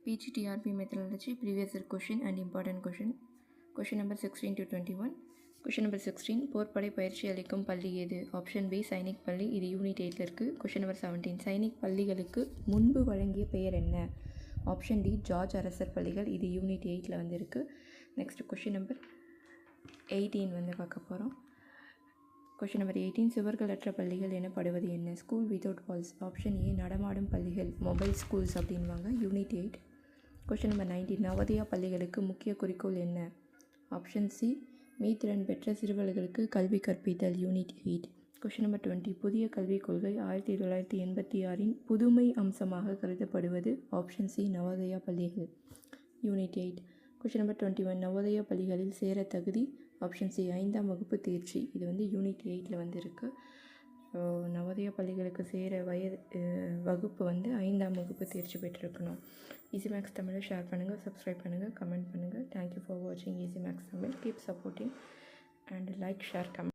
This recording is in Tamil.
PGTRP methodology, previous year question and important question. Question number 16 to 21. Question number 16, போர்ப்படை பயிற்சி அளிக்கும் பள்ளி எது? ஆப்ஷன் பி சைனிக் பள்ளி, இது யூனிட் 8 இருக்குது. கொஷின் நம்பர் 17, சைனிக் பள்ளிகளுக்கு முன்பு வழங்கிய பெயர் என்ன? ஆப்ஷன் டி ஜார்ஜ் அரசர் பள்ளிகள், இது யூனிட் 8 வந்து இருக்குது. நெக்ஸ்ட் கொஷின் நம்பர் 18 வந்து பார்க்க போகிறோம். கொஷின் நம்பர் 18, சுவர்களற்ற பள்ளிகள் எனப்படுவது என்ன? School without walls. Option A நடமாடும் பள்ளிகள், மொபைல் ஸ்கூல்ஸ் அப்படின்வாங்க, யூனிட் 8. கொஷின் நம்பர் 19, நவோதயா பள்ளிகளுக்கு முக்கிய குறிக்கோள் என்ன? ஆப்ஷன் சி மீத்திறன் பெற்ற சிறுவர்களுக்கு கல்வி கற்பித்தல், யூனிட் 8. கொஷின் நம்பர் 20, புதிய கல்விக் கொள்கை 1986 புதுமை அம்சமாக கருதப்படுவது? ஆப்ஷன் சி நவோதயா பள்ளிகள், யூனிட் 8. கொஷின் நம்பர் 21, நவோதயா பள்ளிகளில் சேர தகுதி? ஆப்ஷன் சி 5ஆம் வகுப்பு தேர்ச்சி, இது வந்து யூனிட் 8 வந்து இருக்குது. ஸோ நவோதயா பள்ளிகளுக்கு சேர வகுப்பு வந்து 5ஆம் வகுப்பு தேர்ச்சி பெற்றிருக்கணும். ஈஸி மேக்ஸ் தமிழை ஷேர் பண்ணுங்கள், சப்ஸ்கிரைப் பண்ணுங்கள், கமெண்ட் பண்ணுங்கள். தேங்க்யூ ஃபார் வாட்சிங் easy maths Tamil. Keep supporting and like, share, comment.